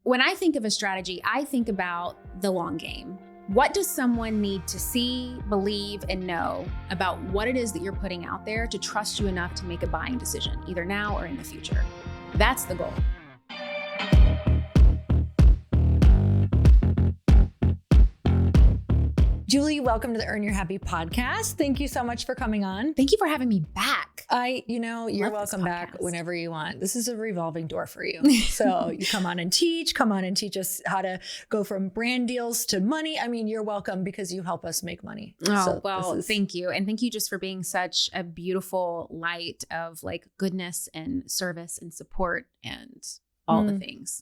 When I think of a strategy, I think about the long game. What does someone need to see, believe, and know about what it is that you're putting out there to trust you enough to make a buying decision, either now or in the future? That's the goal. Julie, welcome to the Earn Your Happy podcast. Thank you so much for coming on. Thank you for having me back. You're welcome back whenever you want. This is a revolving door for you. So you come on and teach us how to go from brand deals to money. I mean, you're welcome because you help us make money. Thank you. And thank you just for being such a beautiful light of like goodness and service and support and all the things.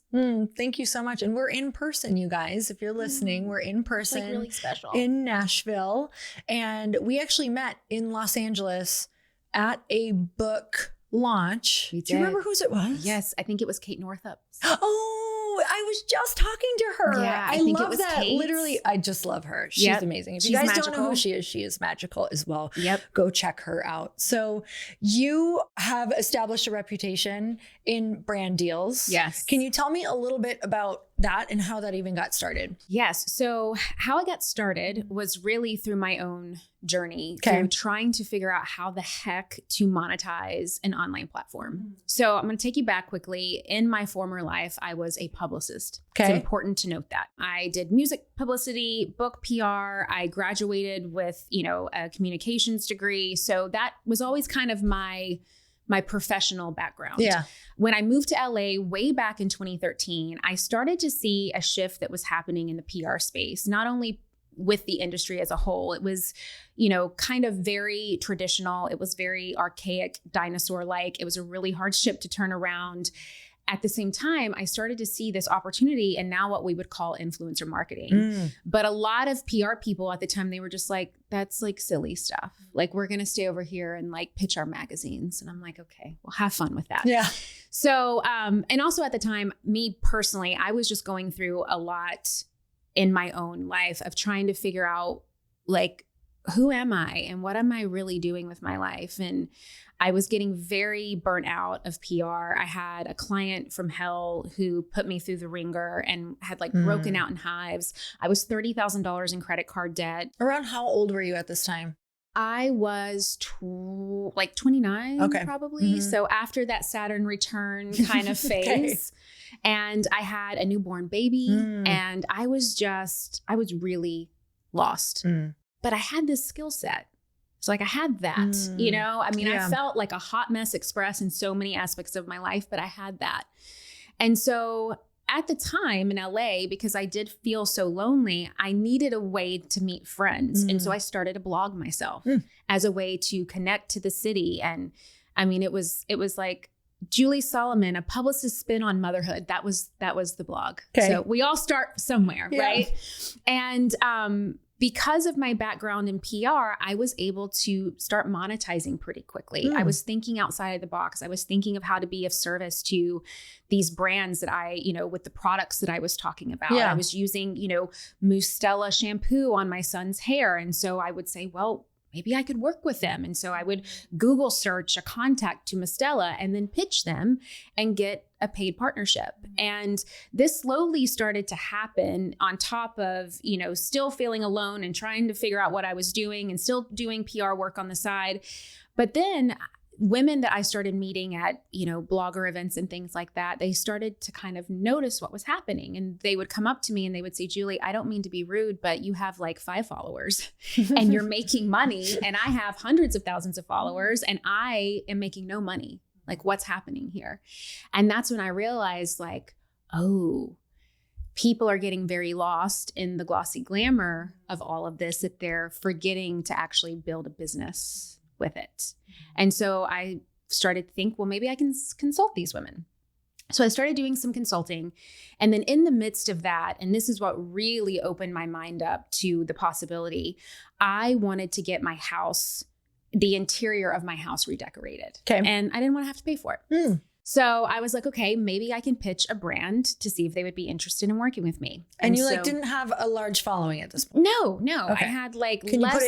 Thank you so much. And we're in person, you guys. If you're listening, we're in person. It's like really special. In Nashville. And we actually met in Los Angeles at a book launch. Do you remember whose it was? Yes, I think it was Kate Northup's. Oh, I was just talking to her. Yeah, I think love it was that. Kate's. Literally, I just love her. She's amazing. If you guys don't know who she is magical as well. Yep. Go check her out. So you have established a reputation in brand deals. Yes. Can you tell me a little bit about that and how that even got started? Yes. So how I got started was really through my own journey, through trying to figure out how the heck to monetize an online platform. So I'm going to take you back quickly. In my former life, I was a publicist. It's important to note that. I did music publicity, book PR. I graduated with, a communications degree. So that was always kind of my professional background. Yeah. When I moved to LA way back in 2013, I started to see a shift that was happening in the PR space, not only with the industry as a whole. It was, kind of very traditional. It was very archaic, dinosaur-like. It was a really hard ship to turn around. At the same time, I started to see this opportunity and now what we would call influencer marketing. But a lot of PR people at the time, they were just like, that's like silly stuff. Like, we're going to stay over here and like pitch our magazines. And I'm like, okay, well, have fun with that. Yeah. So, and also at the time, me personally, I was just going through a lot in my own life of trying to figure out like, who am I and what am I really doing with my life? And I was getting very burnt out of PR. I had a client from hell who put me through the ringer and had like broken out in hives. I was $30,000 in credit card debt. Around how old were you at this time? I was 29, probably. So after that Saturn return kind of phase, and I had a newborn baby and I was really lost. But I had this skill set. So like I had that, I felt like a hot mess express in so many aspects of my life, but I had that. And so at the time in LA, because I did feel so lonely, I needed a way to meet friends. And so I started a blog myself as a way to connect to the city. And I mean, it was like Julie Solomon, a publicist spin on motherhood. That was the blog. So we all start somewhere, right? And, because of my background in PR, I was able to start monetizing pretty quickly. I was thinking outside of the box. I was thinking of how to be of service to these brands that I, with the products that I was talking about. I was using, Mustela shampoo on my son's hair. And so I would say, well, maybe I could work with them. And so I would Google search a contact to Mustela and then pitch them and get a paid partnership. And this slowly started to happen on top of, still feeling alone and trying to figure out what I was doing and still doing PR work on the side. But then women that I started meeting at, blogger events and things like that, they started to kind of notice what was happening. And they would come up to me and they would say, Julie, I don't mean to be rude, but you have like 5 followers and you're making money. And I have hundreds of thousands of followers and I am making no money. Like, what's happening here? And that's when I realized like, oh, people are getting very lost in the glossy glamour of all of this, that they're forgetting to actually build a business with it. And so I started to think, well, maybe I can consult these women. So I started doing some consulting. And then in the midst of that, and this is what really opened my mind up to the possibility, I wanted to get my house, the interior of my house redecorated. And I didn't want to have to pay for it. So I was like, okay, maybe I can pitch a brand to see if they would be interested in working with me. And you didn't have a large following at this point? No. Okay. I had like Can less. You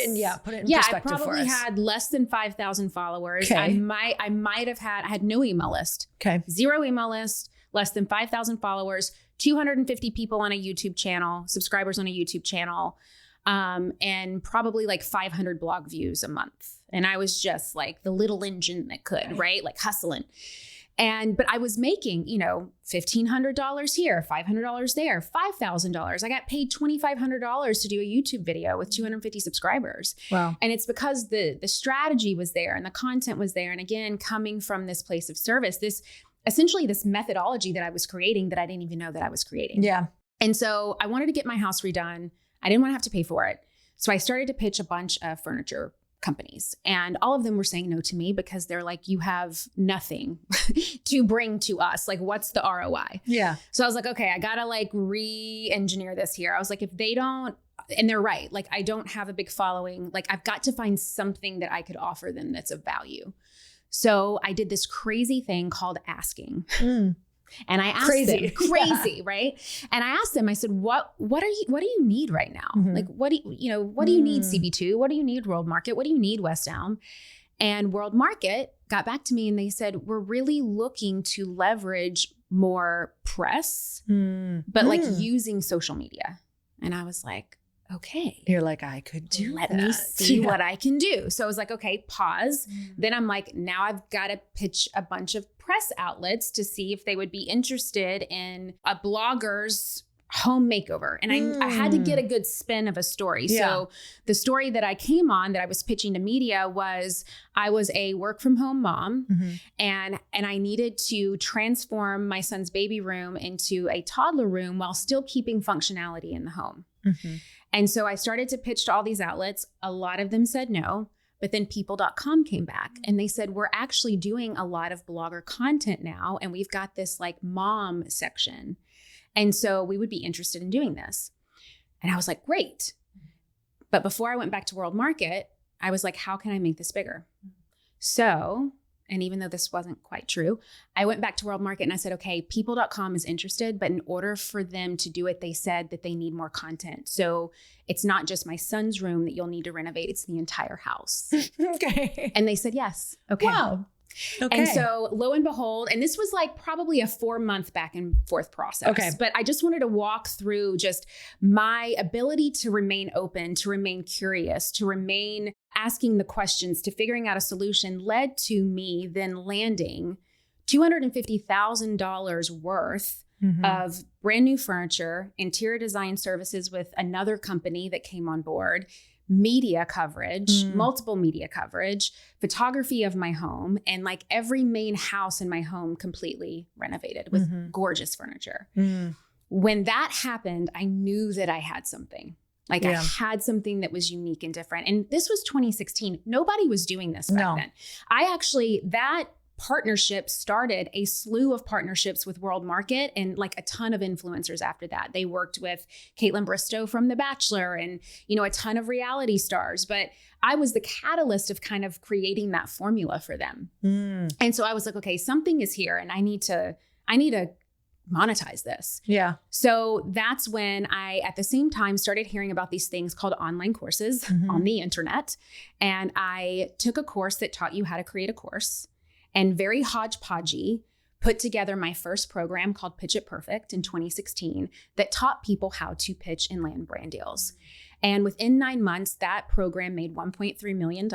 put it in perspective for us? I probably had less than 5,000 followers. I might have had, I had no email list. 0 email list, less than 5,000 followers, 250 people on a YouTube channel, subscribers on a YouTube channel, and probably like 500 blog views a month. And I was just like the little engine that could, right? Like hustling. But I was making, $1,500 here, $500 there, $5,000. I got paid $2,500 to do a YouTube video with 250 subscribers. Wow. And it's because the strategy was there and the content was there. And again, coming from this place of service, this methodology that I was creating that I didn't even know that I was creating. Yeah. And so I wanted to get my house redone. I didn't want to have to pay for it. So I started to pitch a bunch of furniture companies, and all of them were saying no to me because they're like, you have nothing to bring to us. Like, what's the ROI? Yeah. So I was like, okay, I gotta like re-engineer this here. I was like, if they don't, and they're right, like I don't have a big following, like I've got to find something that I could offer them that's of value. So I did this crazy thing called asking. And I asked them, crazy, right? And I asked them, I said, what do you need right now? Mm-hmm. Like, what do you need, CB2? What do you need, World Market? What do you need, West Elm? And World Market got back to me and they said, we're really looking to leverage more press, but like using social media. And I was like, okay. You're like, I could do Let me see what I can do. So I was like, okay, pause. Then I'm like, now I've got to pitch a bunch of press outlets to see if they would be interested in a blogger's home makeover. And I had to get a good spin of a story. Yeah. So the story that I came on that I was pitching to media was I was a work from home mom and I needed to transform my son's baby room into a toddler room while still keeping functionality in the home. And so I started to pitch to all these outlets. A lot of them said no, but then people.com came back and they said, we're actually doing a lot of blogger content now. And we've got this like mom section. And so we would be interested in doing this. And I was like, great. But before I went back to World Market, I was like, how can I make this bigger? So, and even though this wasn't quite true, I went back to World Market and I said, okay, people.com is interested, but in order for them to do it, they said that they need more content. So it's not just my son's room that you'll need to renovate, it's the entire house. Okay. And they said, yes. Okay. Wow. Okay. And so lo and behold, and this was like probably a 4-month back and forth process. Okay. But I just wanted to walk through just my ability to remain open, to remain curious, to remain asking the questions, to figuring out a solution led to me then landing $250,000 worth of brand new furniture, interior design services with another company that came on board, media coverage, multiple media coverage, photography of my home, and like every main house in my home completely renovated with gorgeous furniture. When that happened, I knew that I had something. Like I had something that was unique and different. And this was 2016. Nobody was doing this back then. That partnership started a slew of partnerships with World Market and like a ton of influencers after that. They worked with Caitlin Bristow from The Bachelor and, a ton of reality stars. But I was the catalyst of kind of creating that formula for them. And so I was like, okay, something is here and I need to monetize this. Yeah. So that's when I, at the same time, started hearing about these things called online courses on the internet. And I took a course that taught you how to create a course and very hodgepodgey put together my first program called Pitch It Perfect in 2016 that taught people how to pitch and land brand deals. And within 9 months, that program made $1.3 million.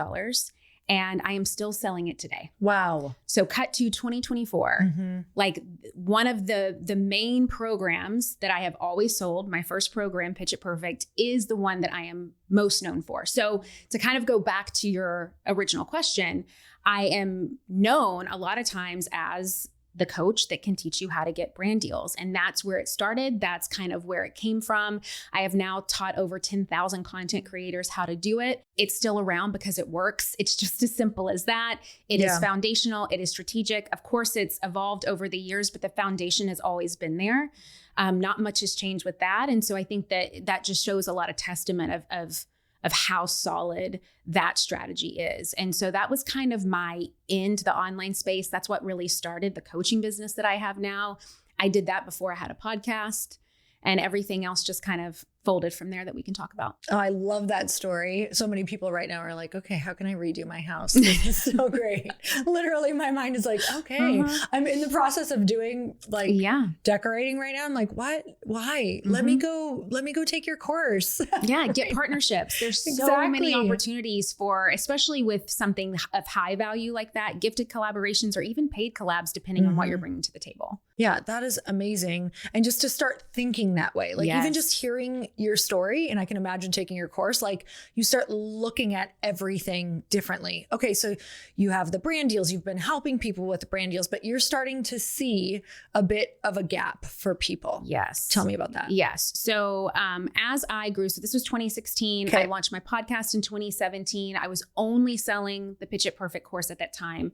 And I am still selling it today. Wow. So cut to 2024, like one of the main programs that I have always sold, my first program, Pitch It Perfect, is the one that I am most known for. So to kind of go back to your original question, I am known a lot of times as the coach that can teach you how to get brand deals. And that's where it started. That's kind of where it came from. I have now taught over 10,000 content creators how to do it. It's still around because it works. It's just as simple as that. It is foundational. It is strategic. Of course, it's evolved over the years, but the foundation has always been there. Not much has changed with that. And so I think that just shows a lot of testament of how solid that strategy is. And so that was kind of my into the online space. That's what really started the coaching business that I have now. I did that before I had a podcast, and everything else just kind of folded from there that we can talk about. Oh, I love that story. So many people right now are like, okay, how can I redo my house? This is so great. Literally my mind is like, okay, I'm in the process of doing like decorating right now. I'm like, what? Why? Let me go take your course. Get partnerships. There's so many opportunities for, especially with something of high value like that, gifted collaborations or even paid collabs, depending on what you're bringing to the table. Yeah, that is amazing. And just to start thinking that way, like even just hearing your story, and I can imagine taking your course, like you start looking at everything differently. Okay, so you have the brand deals, you've been helping people with the brand deals, but you're starting to see a bit of a gap for people. Yes. Tell me about that. Yes. So as I grew, so this was 2016, I launched my podcast in 2017. I was only selling the Pitch It Perfect course at that time.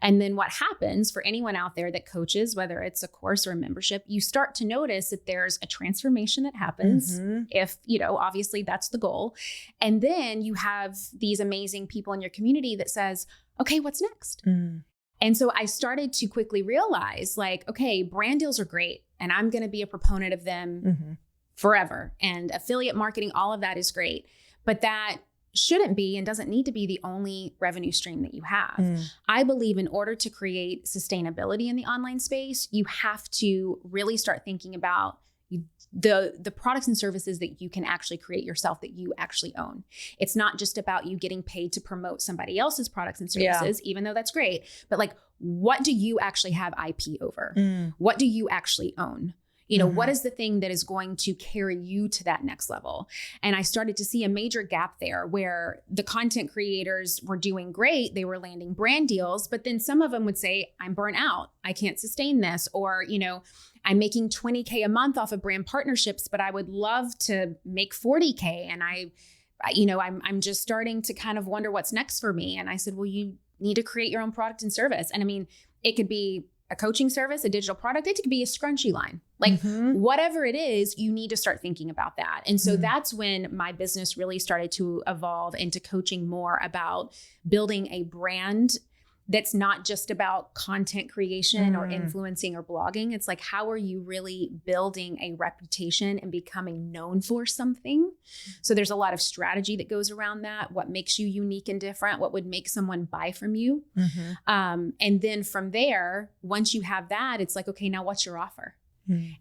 And then what happens for anyone out there that coaches, whether it's a course or a membership, you start to notice that there's a transformation that happens if, obviously that's the goal. And then you have these amazing people in your community that says, okay, what's next? And so I started to quickly realize like, okay, brand deals are great. And I'm going to be a proponent of them forever. And affiliate marketing, all of that is great. But that shouldn't be and doesn't need to be the only revenue stream that you have. I believe in order to create sustainability in the online space, you have to really start thinking about the products and services that you can actually create yourself, that you actually own. It's not just about you getting paid to promote somebody else's products and services, even though that's great, but like, what do you actually have IP over? What do you actually own? What is the thing that is going to carry you to that next level? And I started to see a major gap there where the content creators were doing great. They were landing brand deals, but then some of them would say, I'm burnt out. I can't sustain this. Or, I'm making $20K a month off of brand partnerships, but I would love to make $40K. And I'm just starting to kind of wonder what's next for me. And I said, well, you need to create your own product and service. And I mean, it could be a coaching service, a digital product, it could be a scrunchie line. Like whatever it is, you need to start thinking about that. And so that's when my business really started to evolve into coaching more about building a brand that's not just about content creation or influencing or blogging. It's like, how are you really building a reputation and becoming known for something? So there's a lot of strategy that goes around that. What makes you unique and different? What would make someone buy from you? And then from there, once you have that, it's like, okay, now what's your offer?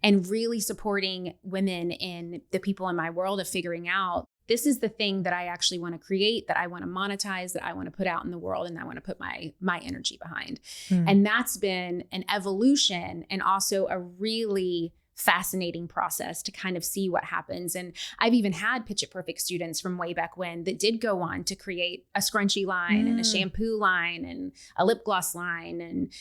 And really supporting women and the people in my world of figuring out, this is the thing that I actually want to create, that I want to monetize, that I want to put out in the world, and I want to put my energy behind. And that's been an evolution and also a really fascinating process to kind of see what happens. And I've even had Pitch It Perfect students from way back when that did go on to create a scrunchie line and a shampoo line and a lip gloss line and,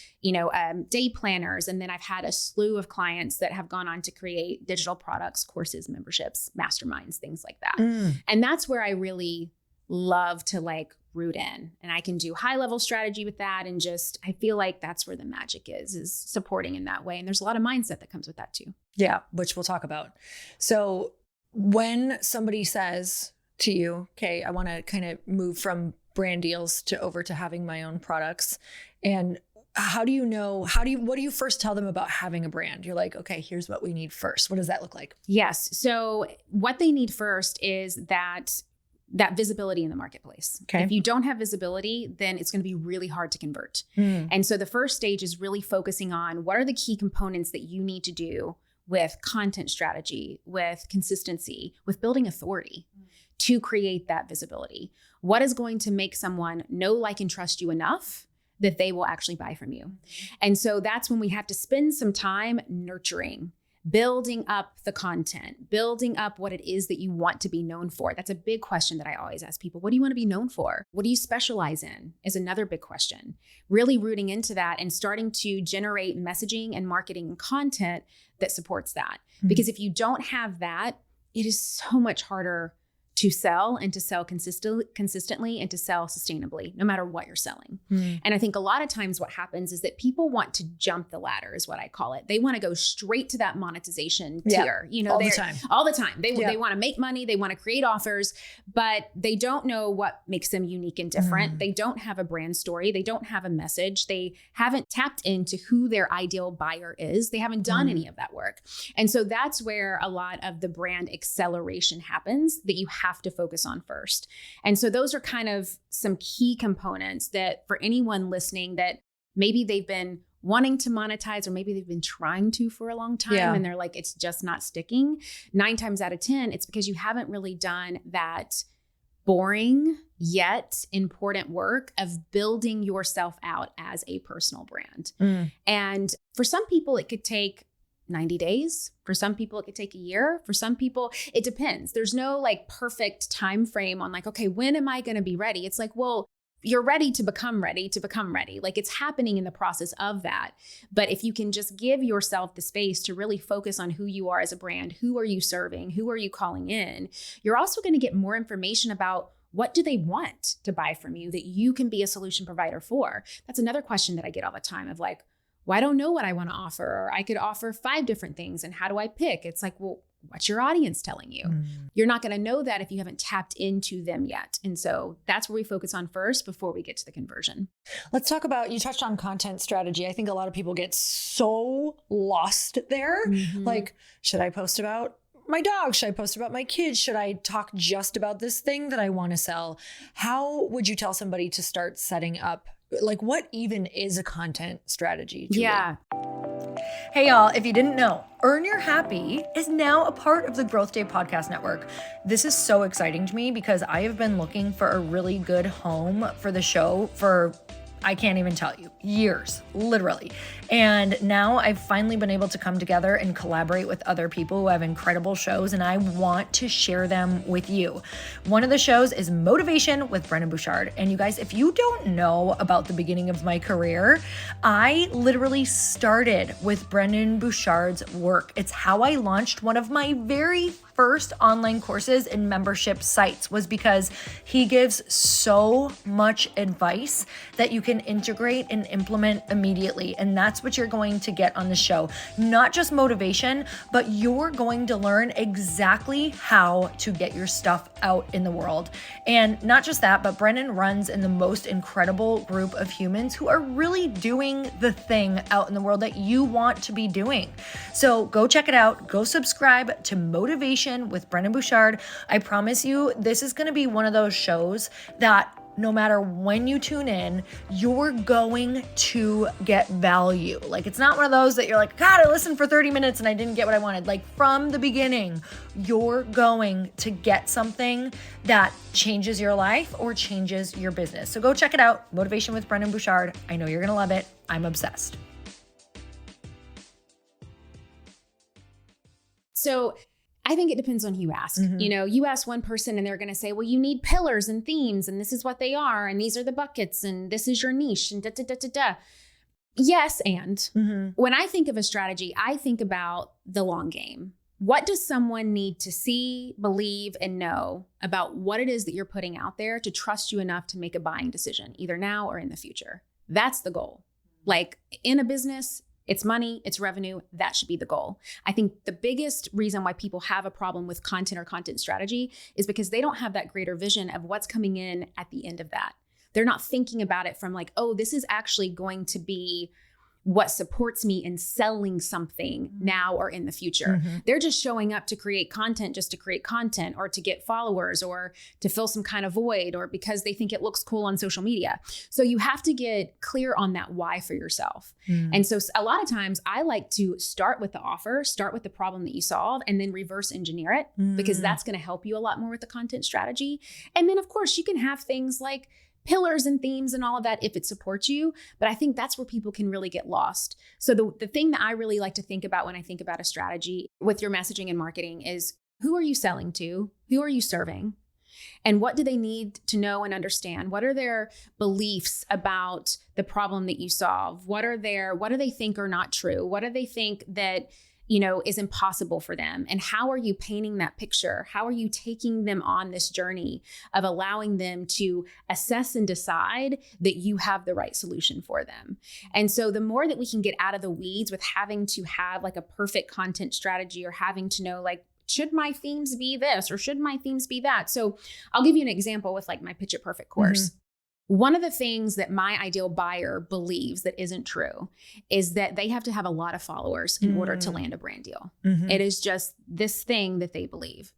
day planners. And then I've had a slew of clients that have gone on to create digital products, courses, memberships, masterminds, things like that. And that's where I really love to like root in, and I can do high level strategy with that. And just, I feel like that's where the magic is supporting in that way. And there's a lot of mindset that comes with that too. Yeah. Which we'll talk about. So when somebody says to you, okay, I want to kind of move from brand deals over to having my own products, and what do you first tell them about having a brand? You're like, okay, here's what we need first. What does that look like? Yes. So what they need first is that visibility in the marketplace. Okay. If you don't have visibility, then it's going to be really hard to convert. And so the first stage is really focusing on what are the key components that you need to do with content strategy, with consistency, with building authority to create that visibility. What is going to make someone know, like, and trust you enough that they will actually buy from you? And so that's when we have to spend some time nurturing, building up the content, building up what it is that you want to be known for. That's a big question that I always ask people. What do you want to be known for? What do you specialize in is another big question. Really rooting into that and starting to generate messaging and marketing and content that supports that. Because if you don't have that, it is so much harder to sell and to sell consistently and to sell sustainably, no matter what you're selling. And I think a lot of times what happens is that people want to jump the ladder, is what I call it. They want to go straight to that monetization tier, you know, all the time. They want to make money. They want to create offers, but they don't know what makes them unique and different. They don't have a brand story. They don't have a message. They haven't tapped into who their ideal buyer is. They haven't done any of that work. And so that's where a lot of the brand acceleration happens, that you have to focus on first. And so those are kind of some key components that for anyone listening that maybe they've been wanting to monetize, or maybe they've been trying to for a long time and they're like, it's just not sticking. 9 times out of 10, it's because you haven't really done that boring yet important work of building yourself out as a personal brand. And for some people, it could take 90 days. For some people, it could take a year. For some people, it depends. There's no like perfect time frame on like, okay, when am I going to be ready? It's like, well, you're ready to become ready. Like it's happening in the process of that. But if you can just give yourself the space to really focus on who you are as a brand, who are you serving, who are you calling in, you're also going to get more information about what do they want to buy from you that you can be a solution provider for. That's another question that I get all the time of like, well, I don't know what I want to offer, or I could offer 5 different things. And how do I pick? It's like, well, what's your audience telling you? You're not going to know that if you haven't tapped into them yet. And so that's where we focus on first before we get to the conversion. Let's talk about, you touched on content strategy. I think a lot of people get so lost there. Like, should I post about my dog? Should I post about my kids? Should I talk just about this thing that I want to sell? How would you tell somebody to start setting up, like, what even is a content strategy, Julie? Yeah. Hey, y'all, if you didn't know, Earn Your Happy is now a part of the Growth Day Podcast Network. This is so exciting to me because I have been looking for a really good home for the show for, I can't even tell you, years, literally. And now I've finally been able to come together and collaborate with other people who have incredible shows, and I want to share them with you. One of the shows is Motivation with Brendon Burchard. And you guys, if you don't know about the beginning of my career, I literally started with Brendon Burchard's work. It's how I launched one of my very first online courses and membership sites, was because he gives so much advice that you can integrate and implement immediately. And that's what you're going to get on the show. Not just motivation, but you're going to learn exactly how to get your stuff out in the world. And not just that, but Brendon runs in the most incredible group of humans who are really doing the thing out in the world that you want to be doing. So go check it out. Go subscribe to Motivation with Brendon Burchard. I promise you, this is going to be one of those shows that no matter when you tune in, you're going to get value. Like, it's not one of those that you're like, God, I listened for 30 minutes and I didn't get what I wanted. Like, from the beginning, you're going to get something that changes your life or changes your business. So go check it out. Motivation with Brendon Burchard. I know you're going to love it. I'm obsessed. So I think it depends on who you ask. You know, you ask one person and they're going to say, well, you need pillars and themes, and this is what they are, and these are the buckets, and this is your niche, and da, da, da, da, da. Yes. And when I think of a strategy, I think about the long game. What does someone need to see, believe, and know about what it is that you're putting out there to trust you enough to make a buying decision, either now or in the future? That's the goal. Like in a business, it's money, it's revenue. That should be the goal. I think the biggest reason why people have a problem with content or content strategy is because they don't have that greater vision of what's coming in at the end of that. They're not thinking about it from like, oh, this is actually going to be what supports me in selling something now or in the future. They're just showing up to create content just to create content, or to get followers, or to fill some kind of void, or because they think it looks cool on social media. So you have to get clear on that why for yourself. And so a lot of times I like to start with the offer, start with the problem that you solve, and then reverse engineer it, because that's going to help you a lot more with the content strategy. And then of course you can have things like pillars and themes and all of that if it supports you. But I think that's where people can really get lost. So the thing that I really like to think about when I think about a strategy with your messaging and marketing is, who are you selling to? Who are you serving? And what do they need to know and understand? What are their beliefs about the problem that you solve? What do they think are not true? What do they think that is impossible for them. And how are you painting that picture? How are you taking them on this journey of allowing them to assess and decide that you have the right solution for them? And so the more that we can get out of the weeds with having to have like a perfect content strategy, or having to know like, should my themes be this or should my themes be that? So I'll give you an example with like my Pitch It Perfect course. One of the things that my ideal buyer believes that isn't true is that they have to have a lot of followers in order to land a brand deal. It is just this thing that they believe.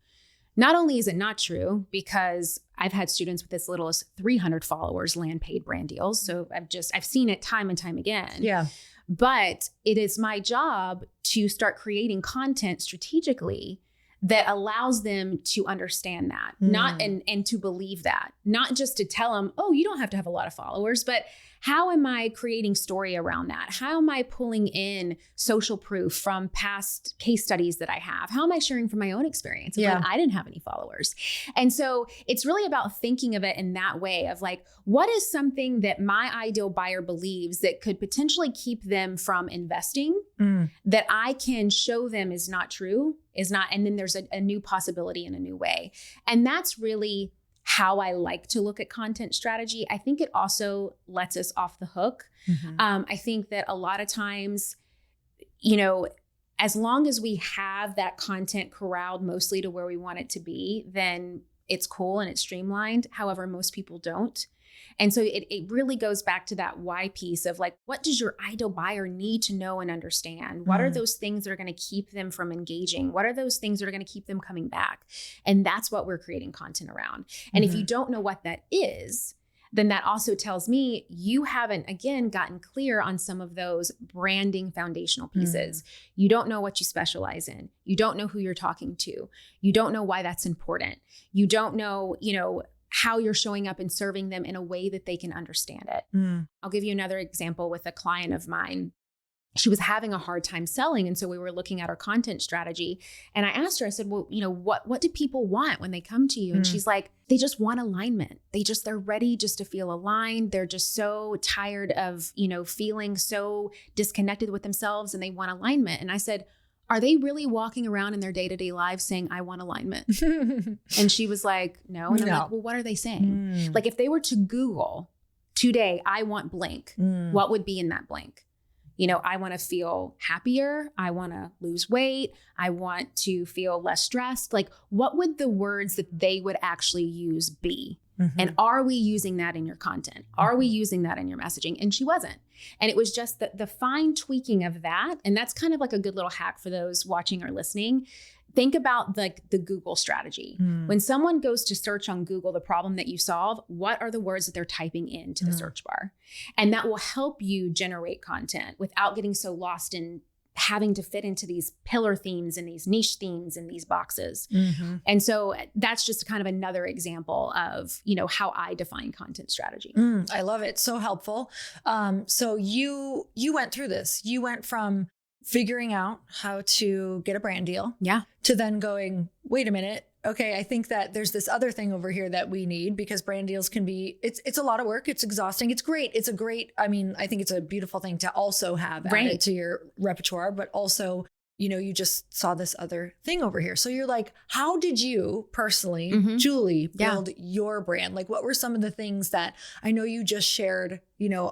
Not only is it not true, because I've had students with as little as 300 followers land paid brand deals. So I've seen it time and time again. Yeah. But it is my job to start creating content strategically that allows them to understand that, and to believe that, not just to tell them, oh, you don't have to have a lot of followers, but how am I creating story around that? How am I pulling in social proof from past case studies that I have? How am I sharing from my own experience when I didn't have any followers? And so it's really about thinking of it in that way of like, what is something that my ideal buyer believes that could potentially keep them from investing that I can show them is not true, is not, and then there's a new possibility in a new way. And that's really how I like to look at content strategy. I think it also lets us off the hook. I think that a lot of times, as long as we have that content corralled mostly to where we want it to be, then it's cool and it's streamlined. However, most people don't. And so it really goes back to that why piece of like, what does your ideal buyer need to know and understand? What are those things that are going to keep them from engaging? What are those things that are going to keep them coming back? And that's what we're creating content around. And if you don't know what that is, then that also tells me you haven't, again, gotten clear on some of those branding foundational pieces. You don't know what you specialize in. You don't know who you're talking to. You don't know why that's important. You don't know, how you're showing up and serving them in a way that they can understand it. I'll give you another example with a client of mine. She was having a hard time selling. And so we were looking at our content strategy. And I asked her, I said, well, what do people want when they come to you? And she's like, they just want alignment. They're ready just to feel aligned. They're just so tired of, feeling so disconnected with themselves, and they want alignment. And I said, are they really walking around in their day-to-day lives saying, I want alignment? And she was like, no. And I'm like, well, what are they saying? Like if they were to Google today, I want blank, what would be in that blank? I want to feel happier. I want to lose weight. I want to feel less stressed. Like what would the words that they would actually use be? And are we using that in your content? Are we using that in your messaging? And she wasn't. And it was just the fine tweaking of that. And that's kind of like a good little hack for those watching or listening. Think about like the Google strategy. When someone goes to search on Google the problem that you solve, what are the words that they're typing into the search bar? And that will help you generate content without getting so lost in having to fit into these pillar themes and these niche themes in these boxes. And so that's just kind of another example of, how I define content strategy. I love it. So helpful. So you went through this. You went from figuring out how to get a brand deal to then going, wait a minute. Okay, I think that there's this other thing over here that we need, because brand deals can be, it's a lot of work. It's exhausting. It's great. I think it's a beautiful thing to also have added to your repertoire, but also, you just saw this other thing over here. So you're like, how did you personally, Julie, build your brand? Like what were some of the things that I know you just shared,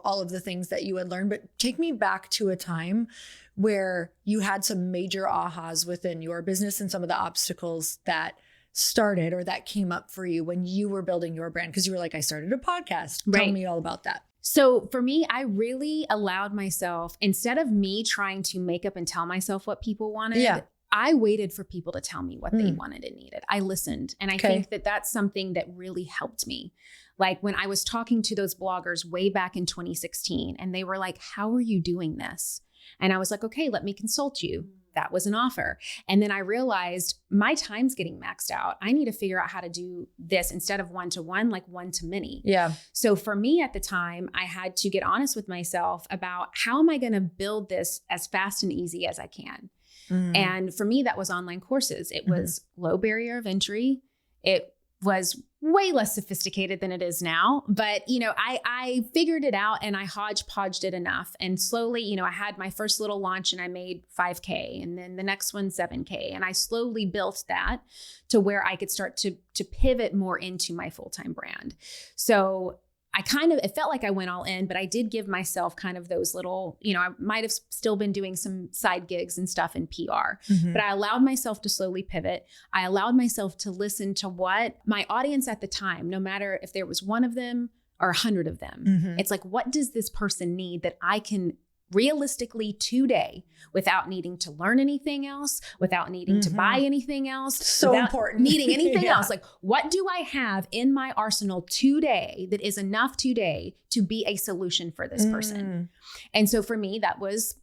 all of the things that you had learned, but take me back to a time where you had some major ahas within your business and some of the obstacles that started or that came up for you when you were building your brand? Because you were like, I started a podcast. Tell me all about that. So for me, I really allowed myself, instead of me trying to make up and tell myself what people wanted, I waited for people to tell me what they wanted and needed. I listened. And I think that that's something that really helped me. Like when I was talking to those bloggers way back in 2016, and they were like, how are you doing this? And I was like, okay, let me consult you. That was an offer. And then I realized my time's getting maxed out. I need to figure out how to do this instead of one-to-one, like one-to-many. Yeah. So for me at the time, I had to get honest with myself about how am I going to build this as fast and easy as I can? And for me, that was online courses. It was low barrier of entry. It was way less sophisticated than it is now. But, I figured it out and I hodgepodged it enough. And slowly, I had my first little launch and I made 5K and then the next one, 7K. And I slowly built that to where I could start to pivot more into my full-time brand. So it felt like I went all in, but I did give myself kind of those little, I might have still been doing some side gigs and stuff in PR, but I allowed myself to slowly pivot. I allowed myself to listen to what my audience at the time, no matter if there was one of them or 100 of them, it's like, what does this person need that I can realistically today without needing to learn anything else, without needing to buy anything else, so without important, needing anything else. Like, what do I have in my arsenal today that is enough today to be a solution for this person? And so for me, that was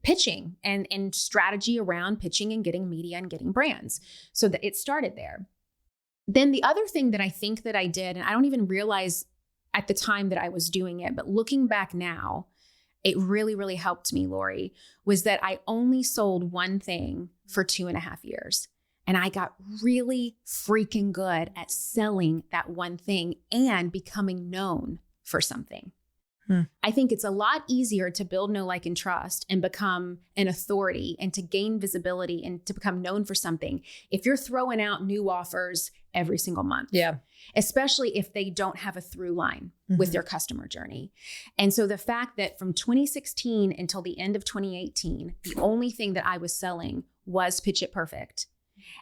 pitching and strategy around pitching and getting media and getting brands. So that it started there. Then the other thing that I think that I did, and I don't even realize at the time that I was doing it, but looking back now, it really, really helped me, Lori, was that I only sold one thing for 2.5 years. And I got really freaking good at selling that one thing and becoming known for something. I think it's a lot easier to build know, like, and trust and become an authority and to gain visibility and to become known for something if you're throwing out new offers every single month. Yeah. Especially if they don't have a through line with their customer journey. And so the fact that from 2016 until the end of 2018, the only thing that I was selling was Pitch It Perfect.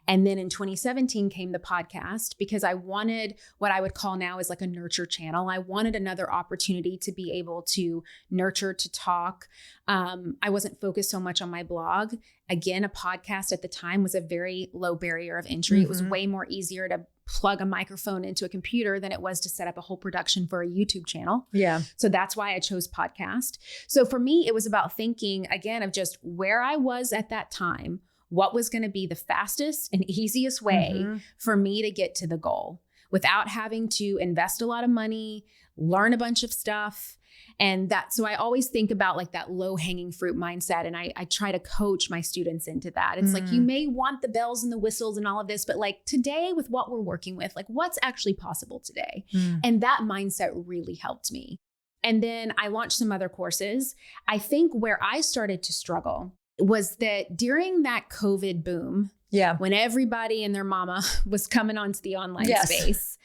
And then in 2017 came the podcast because I wanted what I would call now is like a nurture channel. I wanted another opportunity to be able to nurture, to talk. I wasn't focused so much on my blog. Again, a podcast at the time was a very low barrier of entry. It was way more easier to plug a microphone into a computer than it was to set up a whole production for a YouTube channel. Yeah. So that's why I chose podcast. So for me, it was about thinking again of just where I was at that time. What was going to be the fastest and easiest way for me to get to the goal without having to invest a lot of money, learn a bunch of stuff. And so I always think about like that low hanging fruit mindset. And I try to coach my students into that. It's like, you may want the bells and the whistles and all of this, but like today with what we're working with, like what's actually possible today? And that mindset really helped me. And then I launched some other courses. I think where I started to struggle was that during that COVID boom, when everybody and their mama was coming onto the online space,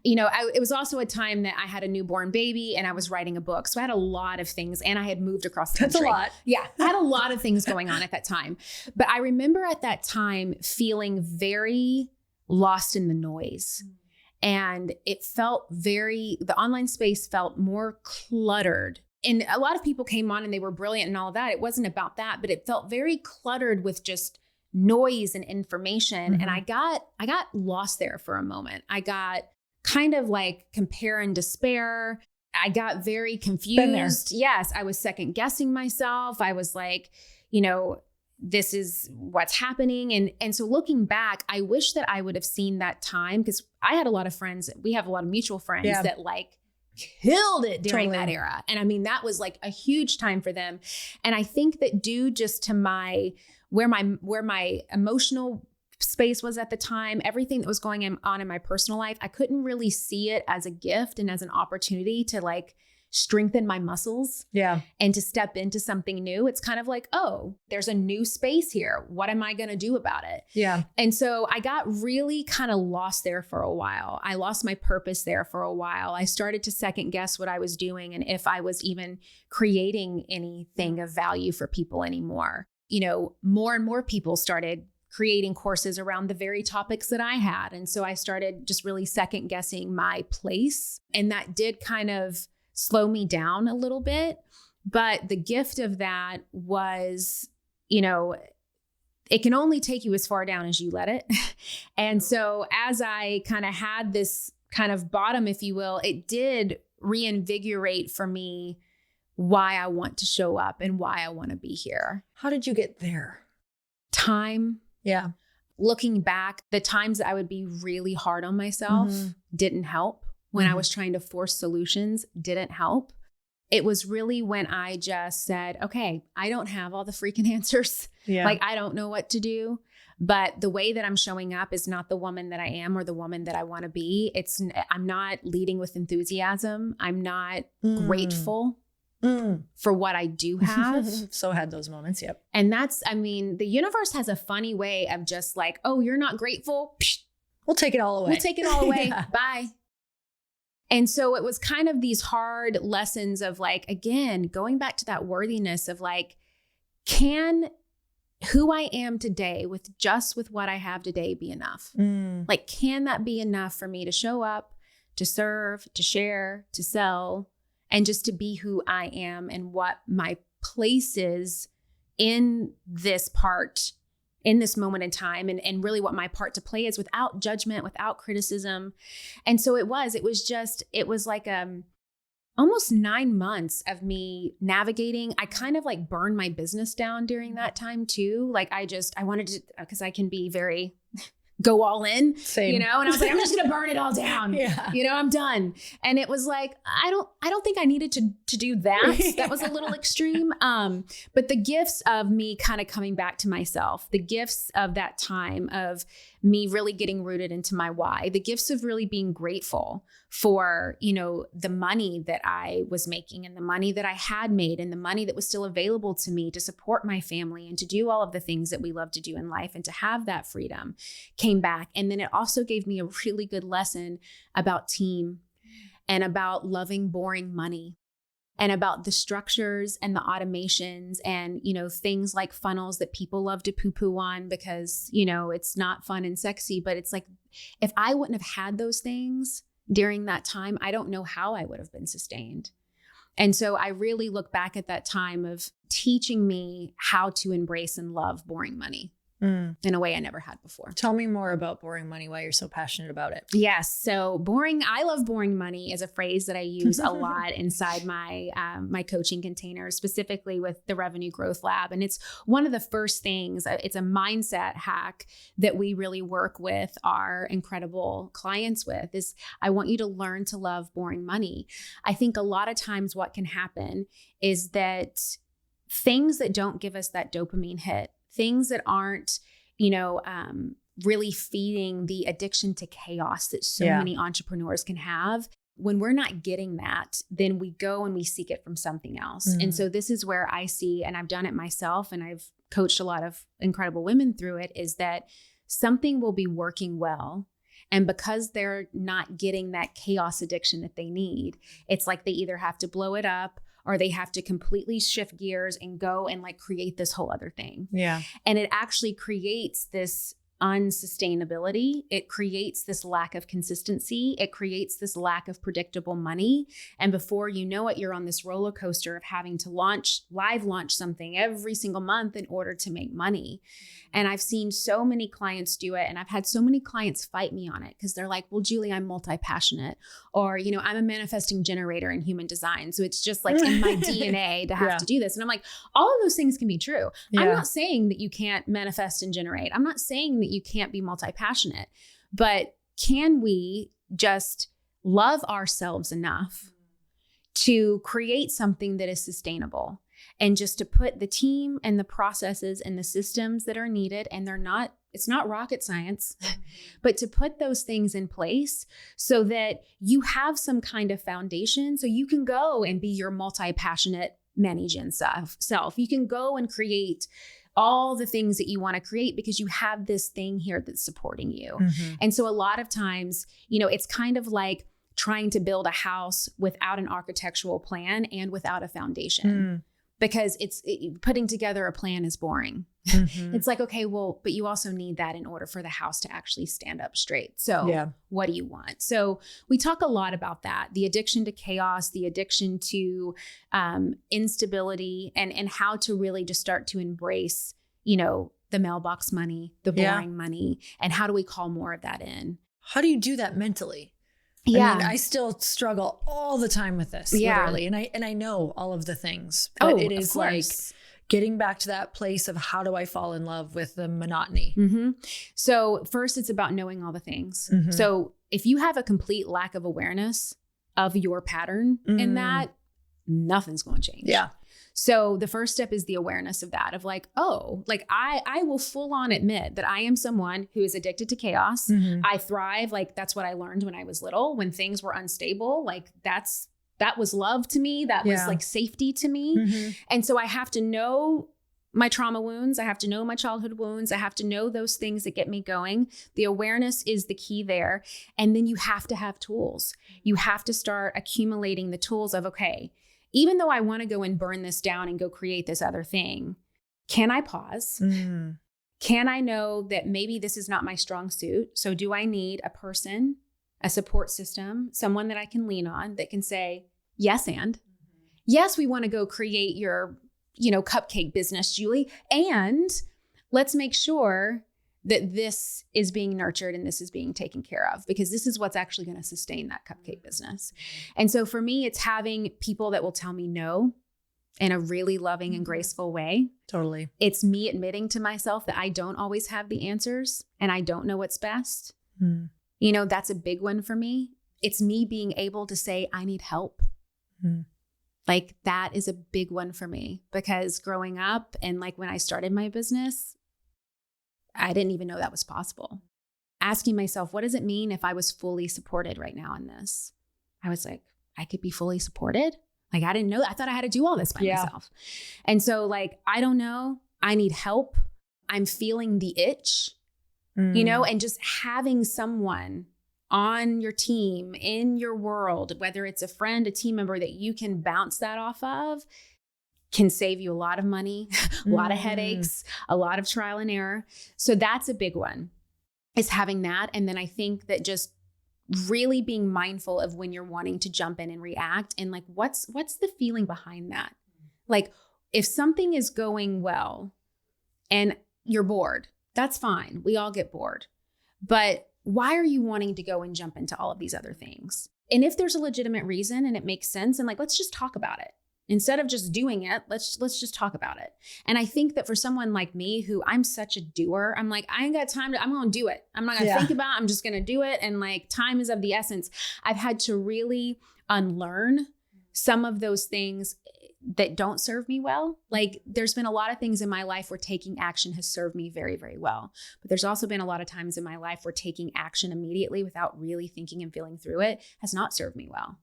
it was also a time that I had a newborn baby and I was writing a book. So I had a lot of things and I had moved across the country. That's a lot. Yeah. I had a lot of things going on at that time. But I remember at that time feeling very lost in the noise. And it felt the online space felt more cluttered. And a lot of people came on and they were brilliant and all of that. It wasn't about that, but it felt very cluttered with just noise and information. And I got lost there for a moment. I got kind of like compare and despair. I got very confused. Been there. Yes. I was second guessing myself. I was like, this is what's happening. And so looking back, I wish that I would have seen that time because I had a lot of friends. We have a lot of mutual friends that like killed it during that era. And I mean, that was like a huge time for them. And I think that due just to where my emotional space was at the time, everything that was going on in my personal life, I couldn't really see it as a gift and as an opportunity to like strengthen my muscles and to step into something new. It's kind of like, oh, there's a new space here. What am I going to do about it? Yeah. And so I got really kind of lost there for a while. I lost my purpose there for a while. I started to second guess what I was doing and if I was even creating anything of value for people anymore. More and more people started creating courses around the very topics that I had. And so I started just really second guessing my place. And that did kind of slow me down a little bit. But the gift of that was, it can only take you as far down as you let it. And so as I kind of had this kind of bottom, if you will, it did reinvigorate for me why I want to show up and why I want to be here. How did you get there? Time. Yeah. Looking back, the times that I would be really hard on myself didn't help. When I was trying to force solutions, didn't help. It was really when I just said, okay, I don't have all the freaking answers. Yeah. Like, I don't know what to do, But the way that I'm showing up is not the woman that I am or the woman that I want to be. I'm not leading with enthusiasm. I'm not grateful for what I do have. So had those moments. Yep. And the universe has a funny way of just like, oh, you're not grateful. Psh, we'll take it all away. We'll take it all away. Bye. And so it was kind of these hard lessons of like, again, going back to that worthiness of like, can who I am today with what I have today be enough? Like, can that be enough for me to show up, to serve, to share, to sell, and just to be who I am and what my place is in this moment in time, and really what my part to play is, without judgment, without criticism. And so it was like almost 9 months of me navigating. I kind of like burned my business down during that time too. Like I wanted to, because I can be very go all in. Same. And I was like, I'm just going to burn it all down. Yeah. I'm done. And it was like, I don't think I needed to do that. That was a little extreme. But the gifts of me kind of coming back to myself, the gifts of that time of me really getting rooted into my why, the gifts of really being grateful for, the money that I was making and the money that I had made and the money that was still available to me to support my family and to do all of the things that we love to do in life and to have that freedom came back. And then it also gave me a really good lesson about team and about loving boring money and about the structures and the automations and, things like funnels that people love to poo-poo on because, it's not fun and sexy. But it's like, if I wouldn't have had those things during that time, I don't know how I would have been sustained. And so I really look back at that time of teaching me how to embrace and love boring money. In a way I never had before. Tell me more about boring money, why you're so passionate about it. Yes. So I love boring money is a phrase that I use a lot inside my my coaching containers, specifically with the Revenue Growth Lab. And it's one of the first things, it's a mindset hack that we really work with our incredible clients with, is I want you to learn to love boring money. I think a lot of times what can happen is that things that don't give us that dopamine hit, things that aren't, really feeding the addiction to chaos that so many entrepreneurs can have. When we're not getting that, then we go and we seek it from something else. And so this is where I see, and I've done it myself, and I've coached a lot of incredible women through it, is that something will be working well. And because they're not getting that chaos addiction that they need, it's like they either have to blow it up or they have to completely shift gears and go and like create this whole other thing. Yeah. And it actually creates this unsustainability. It creates this lack of consistency. It creates this lack of predictable money. And before you know it, you're on this roller coaster of having to live launch something every single month in order to make money. And I've seen so many clients do it. And I've had so many clients fight me on it because they're like, well, Julie, I'm multi-passionate, or, I'm a manifesting generator in human design. So it's just like in my DNA to have to do this. And I'm like, all of those things can be true. Yeah. I'm not saying that you can't manifest and generate. I'm not saying that you can't be multi-passionate, but can we just love ourselves enough to create something that is sustainable, and just to put the team and the processes and the systems that are needed, and it's not rocket science, but to put those things in place so that you have some kind of foundation so you can go and be your multi-passionate managing self. You can go and create all the things that you want to create because you have this thing here that's supporting you. And so a lot of times, it's kind of like trying to build a house without an architectural plan and without a foundation. Because putting together a plan is boring. It's like, okay, well, but you also need that in order for the house to actually stand up straight. So what do you want? So we talk a lot about that, the addiction to chaos, the addiction to instability, and how to really just start to embrace, the mailbox money, the boring money, and how do we call more of that in? How do you do that mentally? Yeah. I mean, I still struggle all the time with this, literally. And I know all of the things, but it is like getting back to that place of how do I fall in love with the monotony? So first, it's about knowing all the things. So if you have a complete lack of awareness of your pattern in that, nothing's going to change. Yeah. So the first step is the awareness of that, of like, oh, like I will full on admit that I am someone who is addicted to chaos. I thrive. Like that's what I learned when I was little, when things were unstable. Like that was love to me. That was like safety to me. And so I have to know my trauma wounds. I have to know my childhood wounds. I have to know those things that get me going. The awareness is the key there. And then you have to have tools. You have to start accumulating the tools of, okay, even though I want to go and burn this down and go create this other thing, can I pause? Can I know that maybe this is not my strong suit? So do I need a person, a support system, someone that I can lean on that can say, yes, and yes, we want to go create your, cupcake business, Julie. And let's make sure that this is being nurtured and this is being taken care of, because this is what's actually going to sustain that cupcake business. And so for me, it's having people that will tell me no in a really loving and graceful way. Totally. It's me admitting to myself that I don't always have the answers and I don't know what's best. That's a big one for me. It's me being able to say, I need help. Like that is a big one for me, because growing up and like when I started my business, I didn't even know that was possible. Asking myself, what does it mean if I was fully supported right now in this? I was like, I could be fully supported? Like, I didn't know. I thought I had to do all this by myself. And so like, I don't know. I need help. I'm feeling the itch, and just having someone on your team, in your world, whether it's a friend, a team member that you can bounce that off of, can save you a lot of money, a lot of headaches, a lot of trial and error. So that's a big one, is having that. And then I think that just really being mindful of when you're wanting to jump in and react, and like, what's the feeling behind that? Like if something is going well and you're bored, that's fine. We all get bored. But why are you wanting to go and jump into all of these other things? And if there's a legitimate reason and it makes sense, and like, let's just talk about it. Instead of just doing it, let's just talk about it. And I think that for someone like me, who I'm such a doer, I'm like, I ain't got time I'm going to do it. I'm not going to think about it. I'm just going to do it. And like, time is of the essence. I've had to really unlearn some of those things that don't serve me well. Like there's been a lot of things in my life where taking action has served me very, very well. But there's also been a lot of times in my life where taking action immediately without really thinking and feeling through it has not served me well.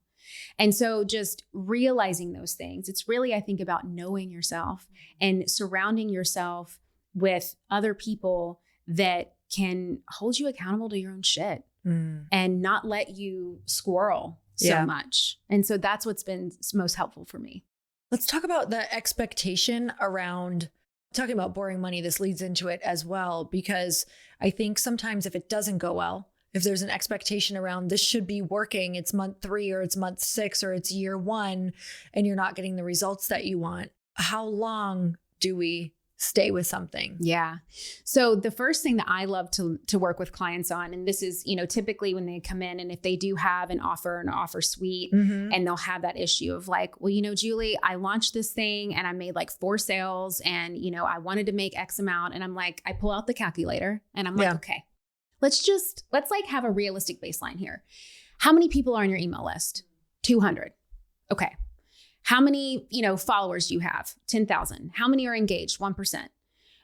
And so just realizing those things, it's really, I think, about knowing yourself and surrounding yourself with other people that can hold you accountable to your own shit and not let you squirrel so much. And so that's what's been most helpful for me. Let's talk about the expectation around talking about boring money. This leads into it as well, because I think sometimes if it doesn't go well, if there's an expectation around this should be working, it's month 3 or it's month 6 or it's year 1, and you're not getting the results that you want, how long do we stay with something? Yeah. So the first thing that I love to work with clients on, and this is, typically when they come in and if they do have an offer suite, and they'll have that issue of like, well, Julie, I launched this thing and I made like 4 sales and, I wanted to make X amount. And I'm like, I pull out the calculator and I'm like, okay, let's like have a realistic baseline here. How many people are on your email list? 200. Okay. How many, followers do you have? 10,000. How many are engaged? 1%.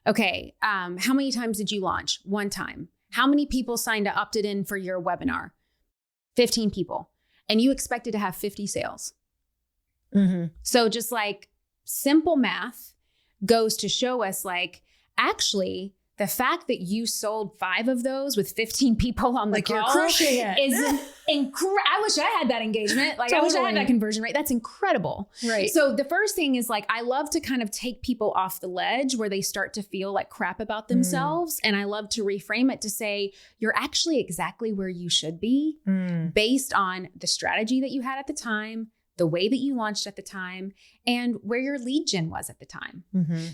Okay. How many times did you launch? 1 time. How many people opted in for your webinar? 15 people. And you expected to have 50 sales. So just like simple math goes to show us like, actually, the fact that you sold 5 of those with 15 people on the call, you're crushing it. Is I wish I had that engagement. Like I wish I had that conversion rate. That's incredible. Right. So the first thing is like, I love to kind of take people off the ledge where they start to feel like crap about themselves. And I love to reframe it to say, you're actually exactly where you should be based on the strategy that you had at the time, the way that you launched at the time, and where your lead gen was at the time.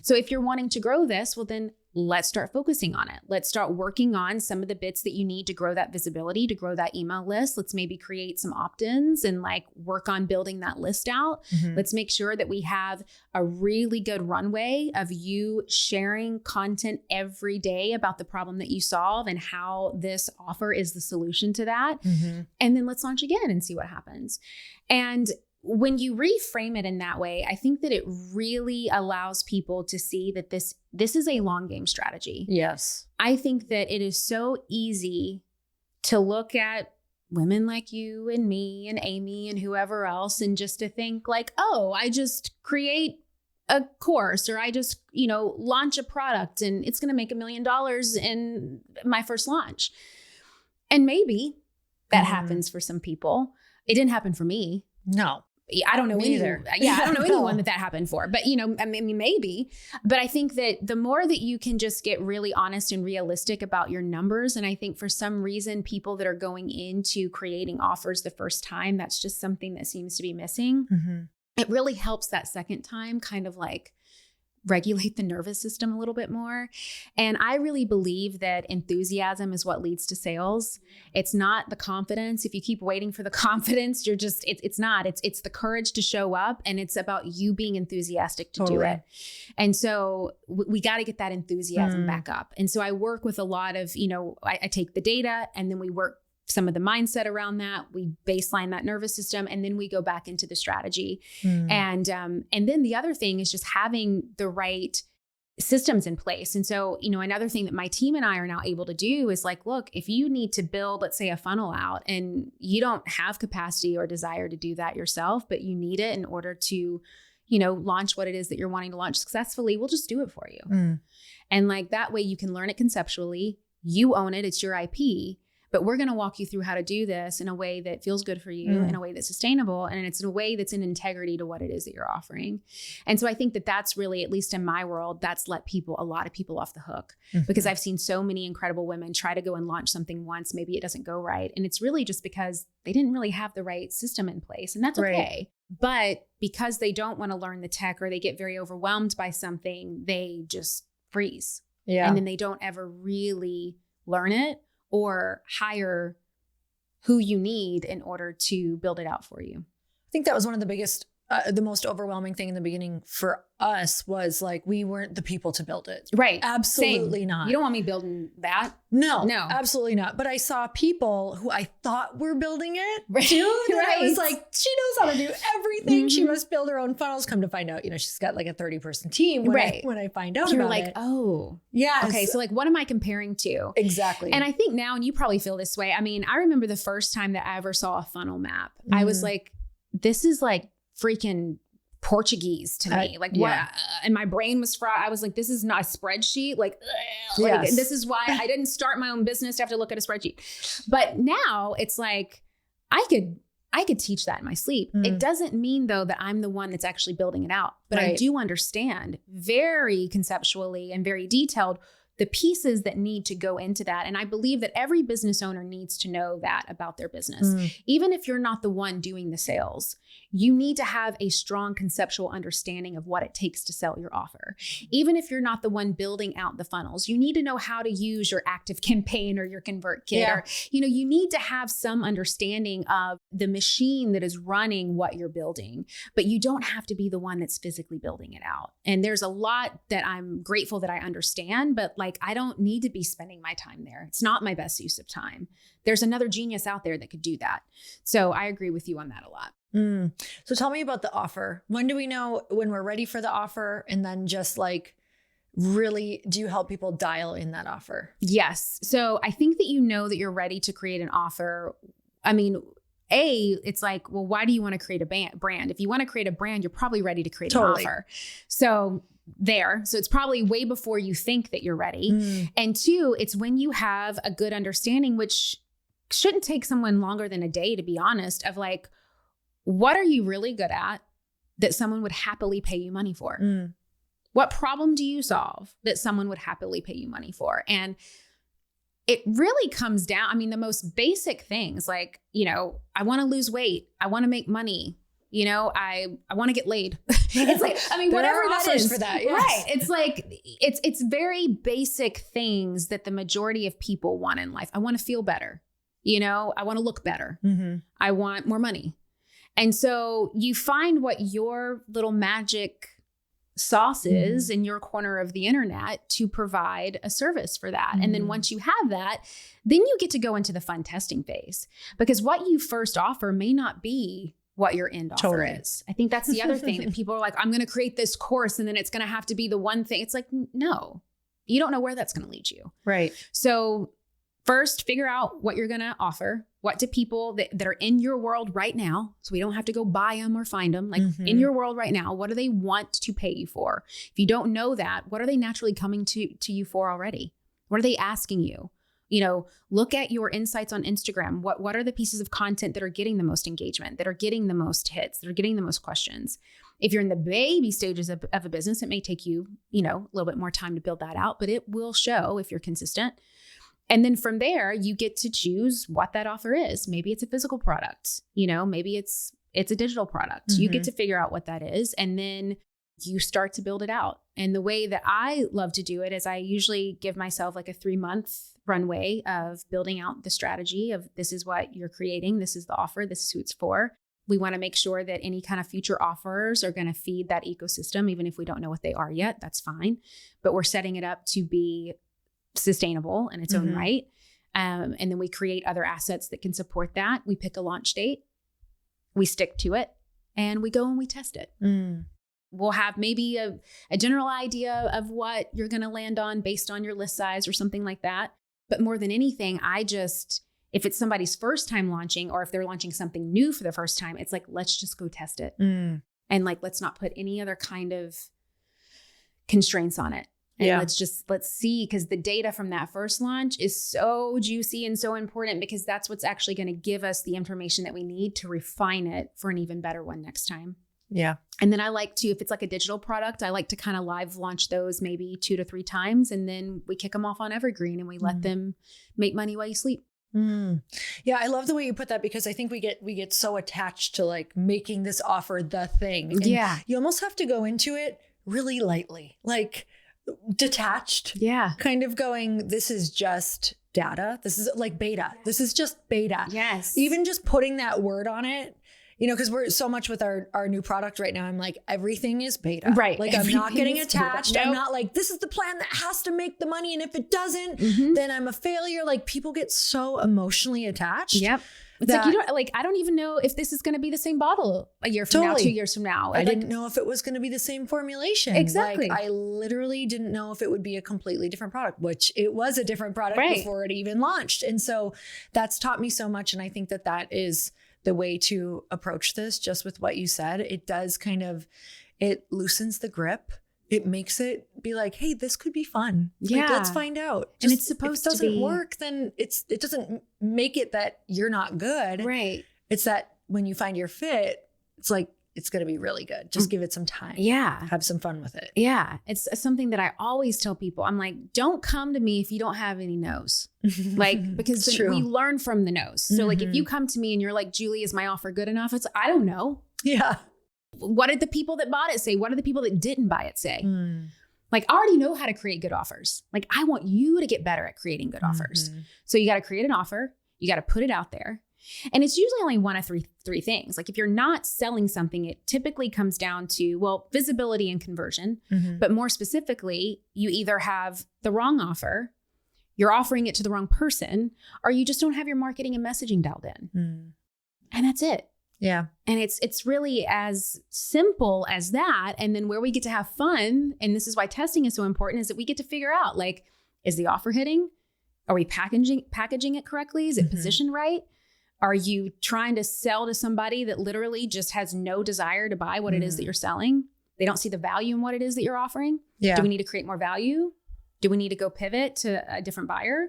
So if you're wanting to grow this, well, then let's start focusing on it. Let's start working on some of the bits that you need to grow that visibility, to grow that email list. Let's maybe create some opt-ins and like work on building that list out. Let's make sure that we have a really good runway of you sharing content every day about the problem that you solve and how this offer is the solution to that. And then let's launch again and see what happens. And when you reframe it in that way, I think that it really allows people to see that this is a long game strategy. Yes. I think that it is so easy to look at women like you and me and Amy and whoever else and just to think like, oh, I just create a course or I just, launch a product and it's going to make $1 million in my first launch. And maybe that happens for some people. It didn't happen for me. No. I don't know either. I don't know anyone that happened for, but I mean, maybe, but I think that the more that you can just get really honest and realistic about your numbers. And I think for some reason, people that are going into creating offers the first time, that's just something that seems to be missing. Mm-hmm. It really helps that second time kind of like regulate the nervous system a little bit more. And I really believe that enthusiasm is what leads to sales. It's not the confidence. If you keep waiting for the confidence, you're just, it's not, it's the courage to show up, and it's about you being enthusiastic to do it. And so we got to get that enthusiasm back up. And so I work with a lot of, I take the data and then we work some of the mindset around that. We baseline that nervous system, and then we go back into the strategy. And then the other thing is just having the right systems in place. And so, another thing that my team and I are now able to do is like, look, if you need to build, let's say, a funnel out and you don't have capacity or desire to do that yourself, but you need it in order to, launch what it is that you're wanting to launch successfully, we'll just do it for you. And like that way you can learn it conceptually, you own it, it's your IP. But we're going to walk you through how to do this in a way that feels good for you, in a way that's sustainable, and it's in a way that's in integrity to what it is that you're offering. And so I think that that's really, at least in my world, that's let a lot of people off the hook, because I've seen so many incredible women try to go and launch something once, maybe it doesn't go right. And it's really just because they didn't really have the right system in place, and that's okay. But because they don't want to learn the tech or they get very overwhelmed by something, they just freeze. And then they don't ever really learn it or hire who you need in order to build it out for you. I think that was one of the biggest, the most overwhelming thing in the beginning for us was like, we weren't the people to build it. Right. Absolutely not. You don't want me building that. No, absolutely not. But I saw people who I thought were building it too. I was like, she knows how to do everything. She must build her own funnels. Come to find out, she's got like a 30-person team when I find out You're about like, it. oh, yeah. Okay. So like, what am I comparing to? Exactly. And I think now, and you probably feel this way. I mean, I remember the first time that I ever saw a funnel map, I was like, this is like freaking Portuguese to me. Like what? And my brain was fried. I was like, this is not a spreadsheet. Like this is why I didn't start my own business to have to look at a spreadsheet. But now it's like, I could teach that in my sleep. It doesn't mean though that I'm the one that's actually building it out, but I do understand very conceptually and very detailed the pieces that need to go into that. And I believe that every business owner needs to know that about their business. Even if you're not the one doing the sales, you need to have a strong conceptual understanding of what it takes to sell your offer. Even if you're not the one building out the funnels, you need to know how to use your active campaign or your convert kit, or, you need to have some understanding of the machine that is running what you're building, but you don't have to be the one that's physically building it out. And there's a lot that I'm grateful that I understand, but like, I don't need to be spending my time there. It's not my best use of time. There's another genius out there that could do that. So I agree with you on that a lot. So tell me about the offer. When do we know when we're ready for the offer? And then just like, really, do you help people dial in that offer? Yes. So I think that you're ready to create an offer. I mean, it's like, well, why do you want to create a brand? If you want to create a brand, you're probably ready to create an offer. So it's probably way before you think that you're ready. And two, it's when you have a good understanding, which shouldn't take someone longer than a day, to be honest, of like, what are you really good at that someone would happily pay you money for? What problem do you solve that someone would happily pay you money for? And it really comes down, I mean, the most basic things like, I want to lose weight. I want to make money. I want to get laid. It's like, I mean, whatever that is for that. Yes. Right. It's like, it's very basic things that the majority of people want in life. I want to feel better. I want to look better. I want more money. And so you find what your little magic sauce is in your corner of the internet to provide a service for that. And then once you have that, then you get to go into the fun testing phase, because what you first offer may not be what your end offer is. I think that's the other thing that people are like, I'm going to create this course and then it's going to have to be the one thing. It's like, no, you don't know where that's going to lead you. Right. So first, figure out what you're going to offer. What do people that are in your world right now, so we don't have to go buy them or find them, like in your world right now, what do they want to pay you for? If you don't know that, what are they naturally coming to you for already? What are they asking you? You know, look at your insights on Instagram. What are the pieces of content that are getting the most engagement, that are getting the most hits, that are getting the most questions? If you're in the baby stages of a business, it may take you, you know, a little bit more time to build that out, but it will show if you're consistent. And then from there, you get to choose what that offer is. Maybe it's a physical product, you know, maybe it's a digital product. You get to figure out what that is. And then you start to build it out. And the way that I love to do it is I usually give myself like a 3-month runway of building out the strategy of this is what you're creating. This is the offer. This is who it's for. We want to make sure that any kind of future offers are going to feed that ecosystem. Even if we don't know what they are yet, that's fine. But we're setting it up to be sustainable in its own right. And then we create other assets that can support that. We pick a launch date, we stick to it, and we go and we test it. We'll have maybe a general idea of what you're going to land on based on your list size or something like that. But more than anything, if it's somebody's first time launching, or if they're launching something new for the first time, it's like, let's just go test it. And like, let's not put any other kind of constraints on it. And let's see, because the data from that first launch is so juicy and so important, because that's what's actually going to give us the information that we need to refine it for an even better one next time. Yeah. And then I like to, if it's like a digital product, I like to kind of live launch those maybe 2 to 3 times. And then we kick them off on Evergreen and we let them make money while you sleep. Yeah. I love the way you put that, because I think we get so attached to like making this offer the thing. And you almost have to go into it really lightly, like detached. Yeah. Kind of going, this is just data. This is like beta. This is just beta. Yes. Even just putting that word on it. You know, because we're so much with our new product right now. I'm like, everything is beta. Right. Like I'm not getting attached. I'm not like, this is the plan that has to make the money. And if it doesn't, then I'm a failure. Like people get so emotionally attached. Yep. It's like, I don't even know if this is going to be the same bottle a year from now, 2 years from now. I didn't know if it was going to be the same formulation. Exactly. Like I literally didn't know if it would be a completely different product, which it was a different product before it even launched. And so that's taught me so much. And I think that is the way to approach this, just with what you said. It does it loosens the grip. It makes it be like, hey, this could be fun. Yeah. Like, let's find out. And it's supposed to be. If it doesn't work, then it doesn't make it that you're not good. Right. It's that when you find your fit, it's like, it's going to be really good. Just give it some time. Yeah. Have some fun with it. Yeah. It's something that I always tell people. I'm like, don't come to me if you don't have any no's. Like, because we learn from the no's. So like, if you come to me and you're like, Julie, is my offer good enough? It's, I don't know. Yeah. What did the people that bought it say? What did the people that didn't buy it say? Like, I already know how to create good offers. Like, I want you to get better at creating good offers. So you got to create an offer. You got to put it out there. And it's usually only one of three things. Like if you're not selling something, it typically comes down to, well, visibility and conversion. But more specifically, you either have the wrong offer, you're offering it to the wrong person, or you just don't have your marketing and messaging dialed in. And that's it. Yeah. And it's really as simple as that. And then where we get to have fun, and this is why testing is so important, is that we get to figure out, like, is the offer hitting? Are we packaging it correctly? Is it positioned right? Are you trying to sell to somebody that literally just has no desire to buy what it is that you're selling? They don't see the value in what it is that you're offering. Yeah. Do we need to create more value? Do we need to go pivot to a different buyer?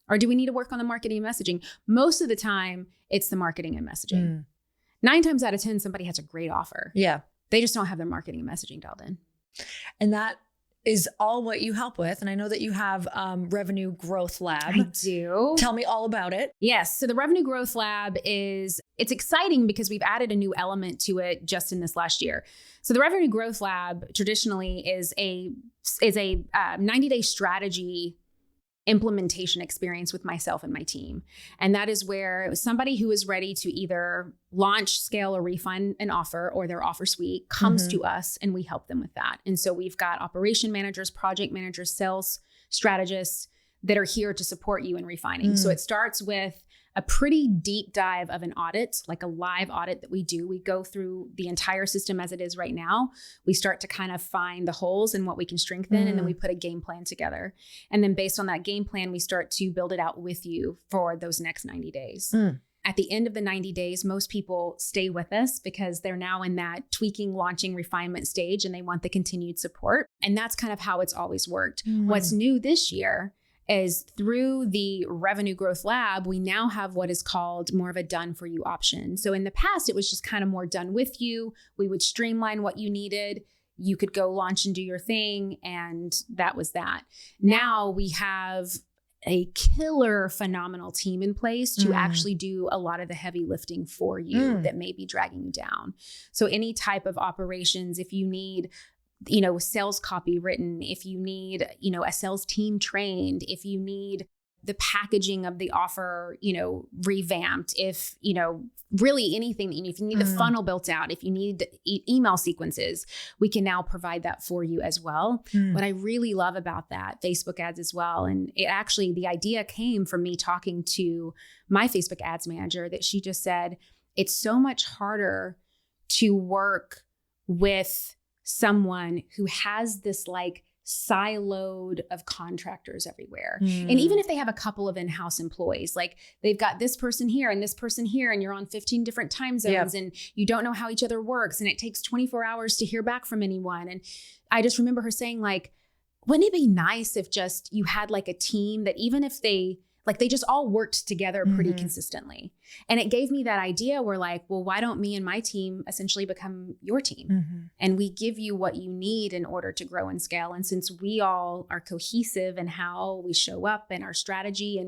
Or do we need to work on the marketing and messaging? Most of the time, it's the marketing and messaging. 9 times out of 10, somebody has a great offer. Yeah. They just don't have their marketing and messaging dialed in. And that is all what you help with. And I know that you have Revenue Growth Lab. I do. Tell me all about it. Yes. So the Revenue Growth Lab it's exciting because we've added a new element to it just in this last year. So the Revenue Growth Lab traditionally is a 90-day strategy implementation experience with myself and my team. And that is where somebody who is ready to either launch, scale, or refine an offer or their offer suite comes to us, and we help them with that. And so we've got operation managers, project managers, sales strategists that are here to support you in refining. So it starts with a pretty deep dive of an audit, like a live audit that we do. We go through the entire system as it is right now. We start to kind of find the holes and what we can strengthen, and then we put a game plan together. And then based on that game plan, we start to build it out with you for those next 90 days. At the end of the 90 days, most people stay with us because they're now in that tweaking, launching, refinement stage, and they want the continued support. And that's kind of how it's always worked. What's new this year is through the Revenue Growth Lab, we now have what is called more of a done for you option. So in the past, it was just kind of more done with you. We would streamline what you needed. You could go launch and do your thing, and that was that. Now we have a killer, phenomenal team in place to actually do a lot of the heavy lifting for you that may be dragging you down. So any type of operations, if you need sales copy written, if you need, a sales team trained, if you need the packaging of the offer, revamped, if, really anything, if you need the funnel built out, if you need email sequences, we can now provide that for you as well. What I really love about that, Facebook ads as well. And it actually, the idea came from me talking to my Facebook ads manager, that she just said, it's so much harder to work with someone who has this like siloed of contractors everywhere. And even if they have a couple of in-house employees, like they've got this person here and this person here, and you're on 15 different time zones and you don't know how each other works, and it takes 24 hours to hear back from anyone. And I just remember her saying, like, wouldn't it be nice if just you had like a team that even if they just all worked together pretty consistently. And it gave me that idea where like, well, why don't me and my team essentially become your team? And we give you what you need in order to grow and scale. And since we all are cohesive in how we show up and our strategy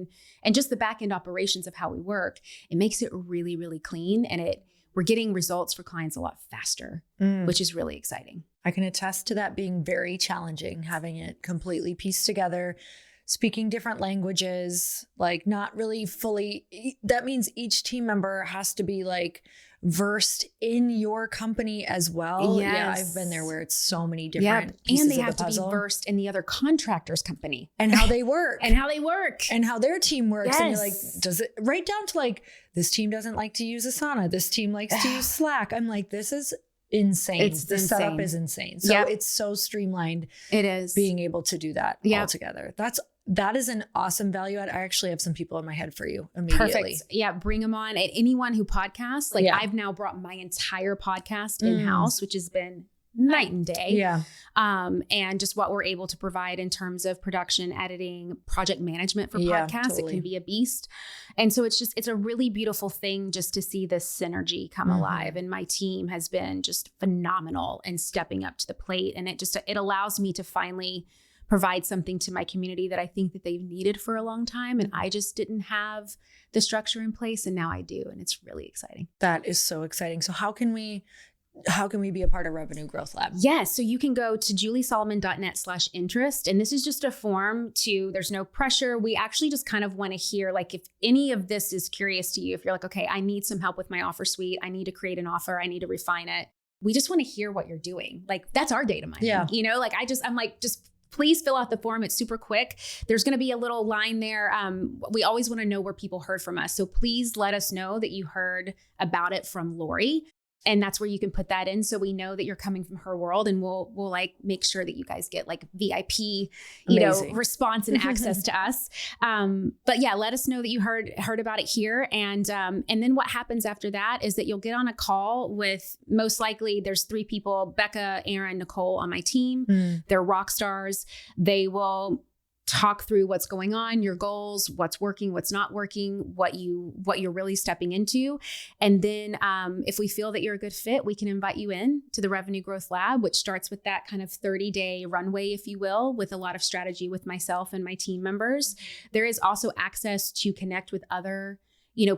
and just the back end operations of how we work, it makes it really, really clean. And we're getting results for clients a lot faster, which is really exciting. I can attest to that being very challenging, having it completely pieced together. Speaking different languages, like not really fully, that means each team member has to be like versed in your company as well. Yes. Yeah, I've been there where it's so many different pieces and they of have the puzzle. To be versed in the other contractor's company and how they work and how they work and how their team works. Yes. And you're like, does it right down to like, this team doesn't like to use Asana. This team likes to use Slack. I'm like, this is insane. The setup is insane. So it's so streamlined. It is being able to do that all together. That is an awesome value add. I actually have some people in my head for you immediately. Perfect. Yeah. Bring them on. And anyone who podcasts, like I've now brought my entire podcast in-house, which has been night and day. Yeah. And just what we're able to provide in terms of production, editing, project management for podcasts. Totally. It can be a beast. And so it's a really beautiful thing just to see this synergy come alive. And my team has been just phenomenal in stepping up to the plate. And it allows me to finally provide something to my community that I think that they've needed for a long time. And I just didn't have the structure in place, and now I do. And it's really exciting. That is so exciting. So how can we be a part of Revenue Growth Lab? Yes. So you can go to juliesolomon.net/interest. And this is just a form there's no pressure. We actually just kind of want to hear, like, if any of this is curious to you, if you're like, okay, I need some help with my offer suite. I need to create an offer. I need to refine it. We just want to hear what you're doing. Like, that's our data mining. Yeah. I'm like, just please fill out the form. It's super quick. There's going to be a little line there. We always want to know where people heard from us. So please let us know that you heard about it from Lori. And that's where you can put that in. So we know that you're coming from her world, and we'll like make sure that you guys get like VIP, response and access to us. But yeah, let us know that you heard about it here. And then what happens after that is that you'll get on a call with, most likely there's 3 people, Becca, Aaron, Nicole on my team. They're rock stars. They will talk through what's going on, your goals, what's working, what's not working, what you're really stepping into. And then if we feel that you're a good fit, we can invite you in to the Revenue Growth Lab, which starts with that kind of 30-day runway, if you will, with a lot of strategy with myself and my team members. There is also access to connect with other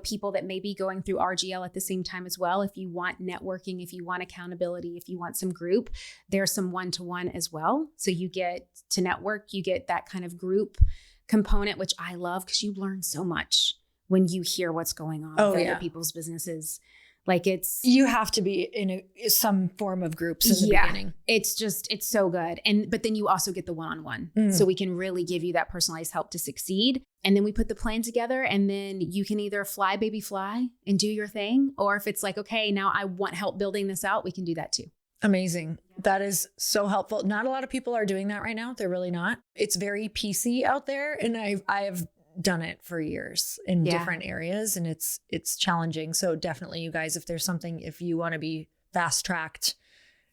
people that may be going through RGL at the same time as well. If you want networking, if you want accountability, if you want some group, there's some one-to-one as well. So you get to network, you get that kind of group component, which I love because you learn so much when you hear what's going on with other people's businesses. Like you have to be in some form of groups in the beginning. It's so good. But then you also get the one-on-one. So we can really give you that personalized help to succeed. And then we put the plan together, and then you can either fly, baby, fly and do your thing. Or if it's like, okay, now I want help building this out, we can do that too. Amazing. That is so helpful. Not a lot of people are doing that right now. They're really not. It's very PC out there. And I have done it for years in different areas, and it's challenging. So definitely, you guys, if there's something, if you want to be fast tracked,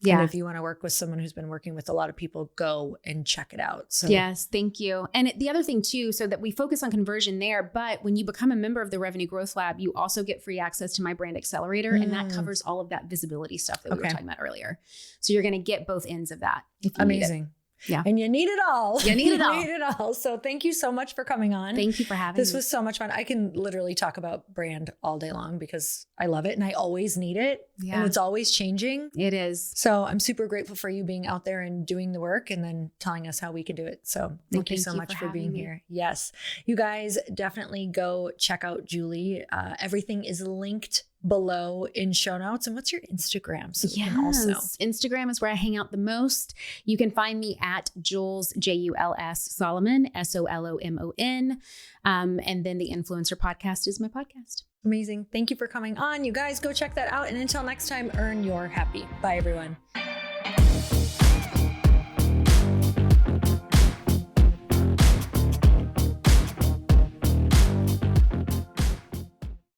and if you want to work with someone who's been working with a lot of people, go and check it out. So yes, thank you. And the other thing too, so that we focus on conversion there, but when you become a member of the Revenue Growth Lab, you also get free access to my brand accelerator. And that covers all of that visibility stuff that we were talking about earlier. So you're going to get both ends of that. If you Amazing. Yeah. And you need it all. You need it all. You need it all. So thank you so much for coming on. Thank you for having me. This was so much fun. I can literally talk about brand all day long because I love it and I always need it. Yeah. And it's always changing. It is. So I'm super grateful for you being out there and doing the work and then telling us how we can do it. So thank you so much for being here. Yes. You guys definitely go check out Julie. Everything is linked below in show notes. And what's your Instagram? So Instagram is where I hang out the most. You can find me at Jules, Juls Solomon, SOLOMON. And then the Influencer Podcast is my podcast. Amazing. Thank you for coming on. You guys go check that out. And until next time, earn your happy. Bye, everyone.